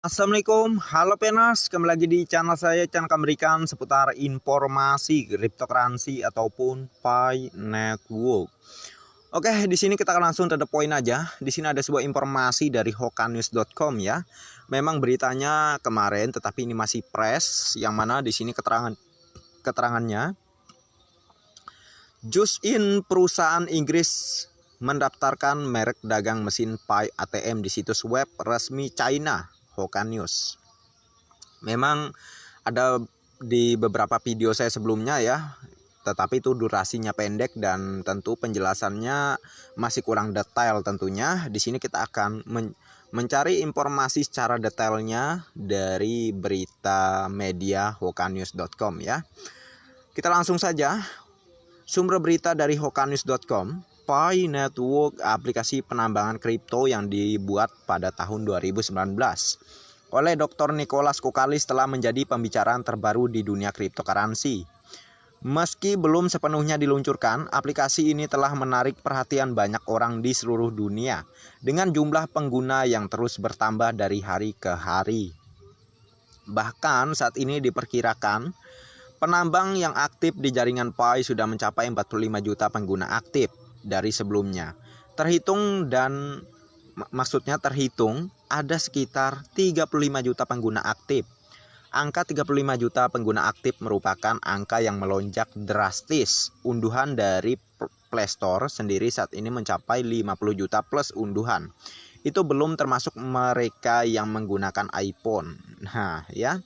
Assalamualaikum, halo Penas, kembali lagi di channel saya, channel Amerikan seputar informasi cryptocurrency ataupun Pi Network. Oke, di sini kita akan langsung to the point aja. Di sini ada sebuah informasi dari hokanews.com ya. Memang beritanya kemarin, tetapi ini masih press, yang mana di sini keterangannya. Just-in perusahaan Inggris mendaftarkan merek dagang mesin Pi ATM di situs web resmi China. Hokanews. Memang ada di beberapa video saya sebelumnya ya, tetapi itu durasinya pendek dan tentu penjelasannya masih kurang detail tentunya. Di sini kita akan mencari informasi secara detailnya dari berita media hokanews.com ya. Kita langsung saja. Sumber berita dari hokanews.com. Pi Network, aplikasi penambangan kripto yang dibuat pada tahun 2019 oleh Dr. Nicholas Koukaliis telah menjadi pembicaraan terbaru di dunia cryptocurrency. Meski belum sepenuhnya diluncurkan, aplikasi ini telah menarik perhatian banyak orang di seluruh dunia dengan jumlah pengguna yang terus bertambah dari hari ke hari. Bahkan saat ini diperkirakan penambang yang aktif di jaringan Pi sudah mencapai 45 juta pengguna aktif dari sebelumnya. Terhitung ada sekitar 35 juta pengguna aktif. Angka 35 juta pengguna aktif merupakan angka yang melonjak drastis. Unduhan dari Play Store sendiri saat ini mencapai 50 juta plus unduhan. Itu belum termasuk mereka yang menggunakan iPhone. Nah, ya.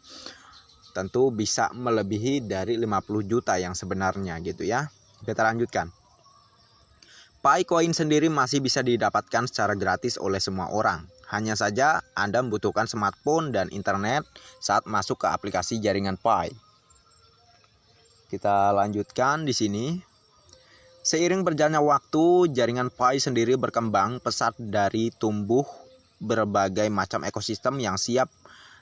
Tentu bisa melebihi dari 50 juta yang sebenarnya gitu ya. Kita lanjutkan. Picoin sendiri masih bisa didapatkan secara gratis oleh semua orang. Hanya saja Anda membutuhkan smartphone dan internet saat masuk ke aplikasi jaringan Pi. Kita lanjutkan di sini. Seiring berjalannya waktu, jaringan Pi sendiri berkembang pesat dari tumbuh berbagai macam ekosistem yang siap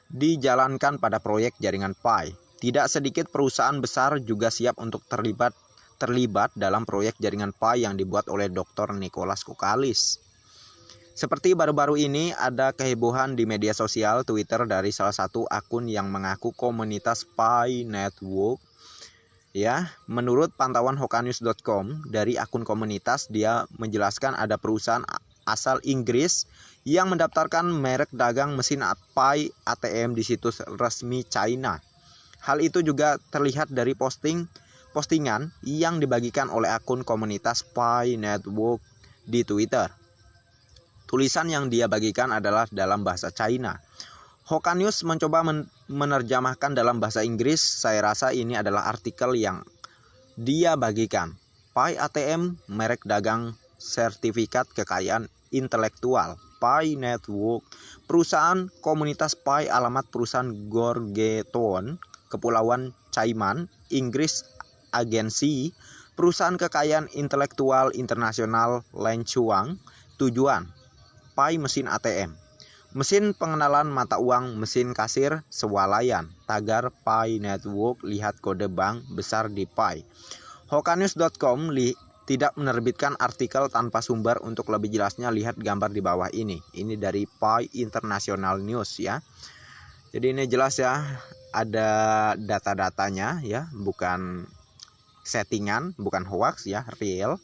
dijalankan pada proyek jaringan Pi. Tidak sedikit perusahaan besar juga siap untuk terlibat dalam proyek jaringan Pi yang dibuat oleh Dr. Nicholas Koukaliis. Seperti baru-baru ini ada kehebohan di media sosial Twitter dari salah satu akun yang mengaku komunitas Pi Network. Ya, menurut pantauan hokanews.com dari akun komunitas, dia menjelaskan ada perusahaan asal Inggris yang mendaftarkan merek dagang mesin Pi ATM di situs resmi China. Hal itu juga terlihat dari postingan yang dibagikan oleh akun komunitas Pi Network di Twitter. Tulisan yang dia bagikan adalah dalam bahasa China. Hokanews mencoba menerjemahkan dalam bahasa Inggris. Saya rasa ini adalah artikel yang dia bagikan. Pi ATM, merek dagang sertifikat kekayaan intelektual. Pi Network, perusahaan komunitas Pi, alamat perusahaan Gorgeton, Kepulauan Cayman, Inggris. Agensi, perusahaan kekayaan intelektual internasional Lanchuang. Tujuan, Pi mesin ATM, mesin pengenalan mata uang, mesin kasir, swalayan. Tagar Pi Network, lihat kode bank besar di Pi. Hokanews.com tidak menerbitkan artikel tanpa sumber. Untuk lebih jelasnya lihat gambar di bawah ini. Ini dari Pi International News ya. Jadi ini jelas ya, ada data-datanya ya, bukan settingan, bukan hoax ya, real.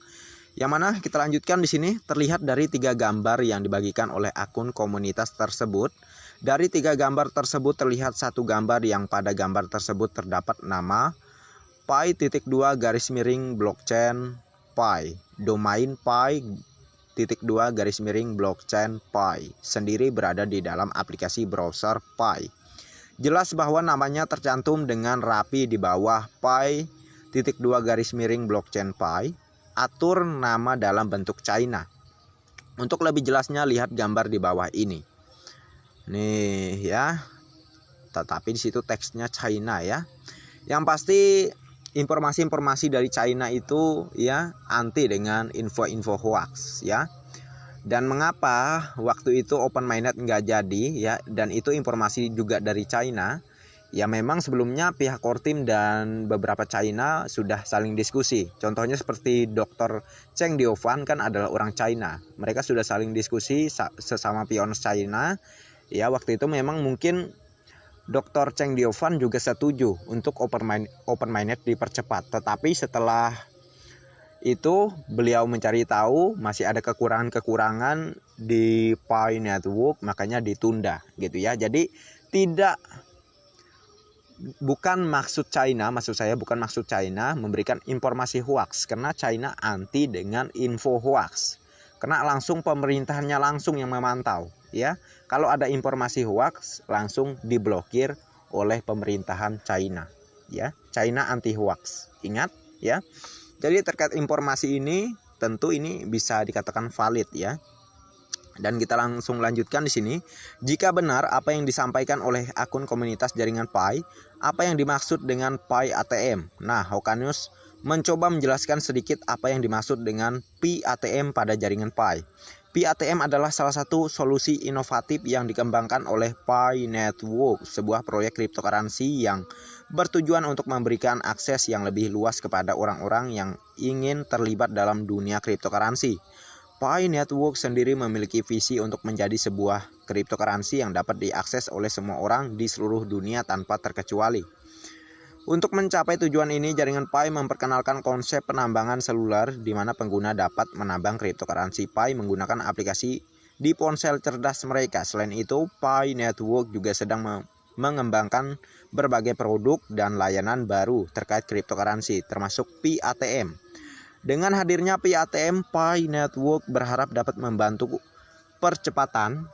Yang mana kita lanjutkan di sini, terlihat dari 3 gambar yang dibagikan oleh akun komunitas tersebut. Dari 3 gambar tersebut terlihat satu gambar yang pada gambar tersebut terdapat nama Pi.2 Pi, domain Pi.2 Pi sendiri berada di dalam aplikasi browser Pi. Jelas bahwa namanya tercantum dengan rapi di bawah Pi.2 Pi, atur nama dalam bentuk China. Untuk lebih jelasnya lihat gambar di bawah ini. Nih ya. Tetapi di situ teksnya China ya. Yang pasti informasi-informasi dari China itu ya anti dengan info-info hoax ya. Dan mengapa waktu itu open minded nggak jadi ya, dan itu informasi juga dari China. Ya memang sebelumnya pihak Kortim dan beberapa China sudah saling diskusi. Contohnya seperti Dr. Cheng Diofan kan adalah orang China. Mereka sudah saling diskusi sesama pioner China Ya, waktu itu memang mungkin Dr. Cheng Diovan juga setuju untuk open mainnet dipercepat. Tetapi setelah itu beliau mencari tahu masih ada kekurangan-kekurangan di Pi Network, makanya ditunda gitu ya. Jadi bukan maksud saya bukan maksud China memberikan informasi hoax, karena China anti dengan info hoax. Karena langsung pemerintahannya langsung yang memantau ya. Kalau ada informasi hoax langsung diblokir oleh pemerintahan China ya. China anti hoax. Ingat ya. Jadi terkait informasi ini tentu ini bisa dikatakan valid ya. Dan kita langsung lanjutkan di sini. Jika benar apa yang disampaikan oleh akun komunitas jaringan Pi, apa yang dimaksud dengan Pi ATM? Nah, Hoka-News mencoba menjelaskan sedikit apa yang dimaksud dengan Pi ATM pada jaringan Pi. Pi ATM adalah salah satu solusi inovatif yang dikembangkan oleh Pi Network, sebuah proyek cryptocurrency yang bertujuan untuk memberikan akses yang lebih luas kepada orang-orang yang ingin terlibat dalam dunia cryptocurrency. Pi Network sendiri memiliki visi untuk menjadi sebuah cryptocurrency yang dapat diakses oleh semua orang di seluruh dunia tanpa terkecuali. Untuk mencapai tujuan ini, jaringan Pi memperkenalkan konsep penambangan seluler di mana pengguna dapat menambang cryptocurrency Pi menggunakan aplikasi di ponsel cerdas mereka. Selain itu, Pi Network juga sedang mengembangkan berbagai produk dan layanan baru terkait cryptocurrency, termasuk Pi ATM. Dengan hadirnya Pi ATM, Pi Network berharap dapat membantu percepatan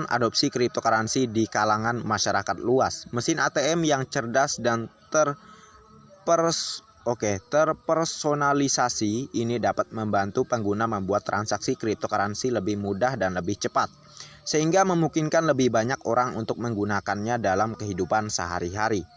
adopsi cryptocurrency di kalangan masyarakat luas. Mesin ATM yang cerdas dan terpersonalisasi ini dapat membantu pengguna membuat transaksi cryptocurrency lebih mudah dan lebih cepat, sehingga memungkinkan lebih banyak orang untuk menggunakannya dalam kehidupan sehari-hari.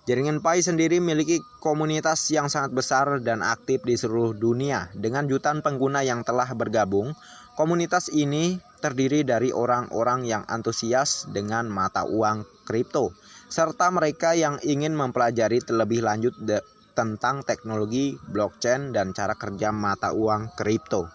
Jaringan Pi sendiri memiliki komunitas yang sangat besar dan aktif di seluruh dunia. Dengan jutaan pengguna yang telah bergabung, komunitas ini terdiri dari orang-orang yang antusias dengan mata uang kripto, serta mereka yang ingin mempelajari terlebih lanjut tentang teknologi blockchain dan cara kerja mata uang kripto.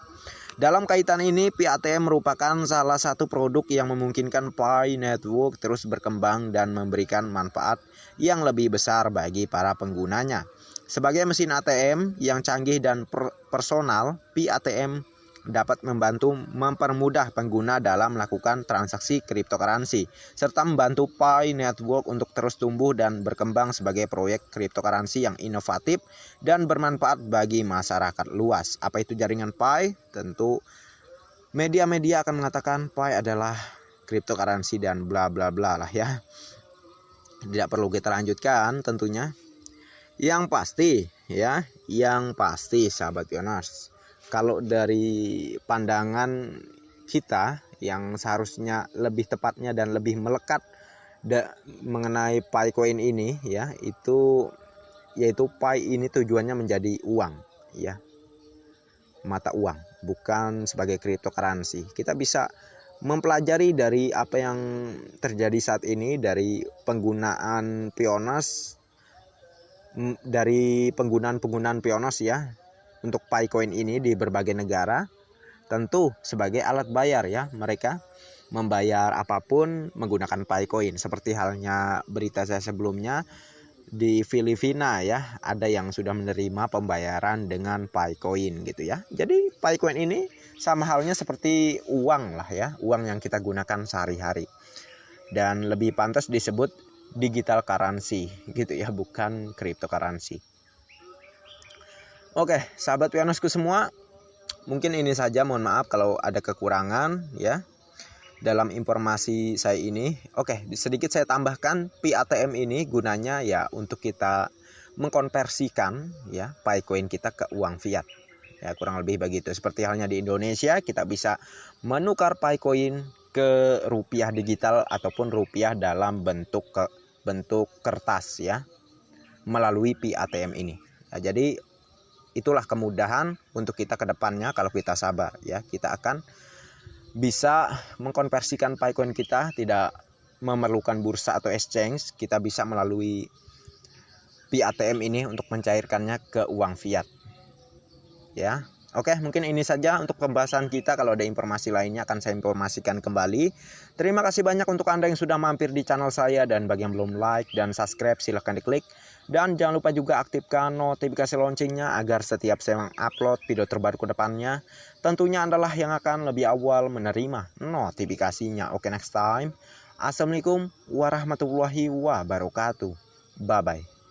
Dalam kaitan ini, Pi ATM merupakan salah satu produk yang memungkinkan Pi Network terus berkembang dan memberikan manfaat yang lebih besar bagi para penggunanya. Sebagai mesin ATM yang canggih dan personal, Pi ATM dapat membantu mempermudah pengguna dalam melakukan transaksi cryptocurrency, serta membantu Pi Network untuk terus tumbuh dan berkembang sebagai proyek cryptocurrency yang inovatif dan bermanfaat bagi masyarakat luas. Apa itu jaringan Pi? Tentu media-media akan mengatakan Pi adalah cryptocurrency dan bla bla bla lah ya. Tidak perlu kita lanjutkan tentunya. Yang pasti sahabat Pioners, kalau dari pandangan kita yang seharusnya lebih tepatnya dan lebih melekat mengenai Pi coin ini ya, yaitu Pi ini tujuannya menjadi uang ya, mata uang, bukan sebagai cryptocurrency. Kita bisa mempelajari dari apa yang terjadi saat ini, dari penggunaan Pioners, dari penggunaan Pioners ya untuk Pi coin ini di berbagai negara, tentu sebagai alat bayar ya. Mereka membayar apapun menggunakan Pi coin. Seperti halnya berita saya sebelumnya di Filipina ya, ada yang sudah menerima pembayaran dengan Pi coin gitu ya. Jadi Pi coin ini sama halnya seperti uang lah ya, uang yang kita gunakan sehari-hari. Dan lebih pantas disebut digital currency gitu ya, bukan cryptocurrency. Oke, sahabat Pionersku semua, mungkin ini saja. Mohon maaf kalau ada kekurangan ya dalam informasi saya ini. Oke, sedikit saya tambahkan, Pi ATM ini gunanya ya untuk kita mengkonversikan ya Pi coin kita ke uang fiat. Ya, kurang lebih begitu. Seperti halnya di Indonesia, kita bisa menukar Pi coin ke rupiah digital ataupun rupiah dalam bentuk kertas ya, melalui Pi ATM ini. Nah, jadi itulah kemudahan untuk kita ke depannya kalau kita sabar ya. Kita akan bisa mengkonversikan Pi coin kita, tidak memerlukan bursa atau exchange. Kita bisa melalui Pi ATM ini untuk mencairkannya ke uang fiat. Ya. Oke, mungkin ini saja untuk pembahasan kita. Kalau ada informasi lainnya akan saya informasikan kembali. Terima kasih banyak untuk Anda yang sudah mampir di channel saya, dan bagi yang belum like dan subscribe silahkan diklik. Dan jangan lupa juga aktifkan notifikasi loncengnya agar setiap saya mengupload video terbaru ke depannya, tentunya adalah yang akan lebih awal menerima notifikasinya. Oke, next time. Assalamualaikum warahmatullahi wabarakatuh. Bye-bye.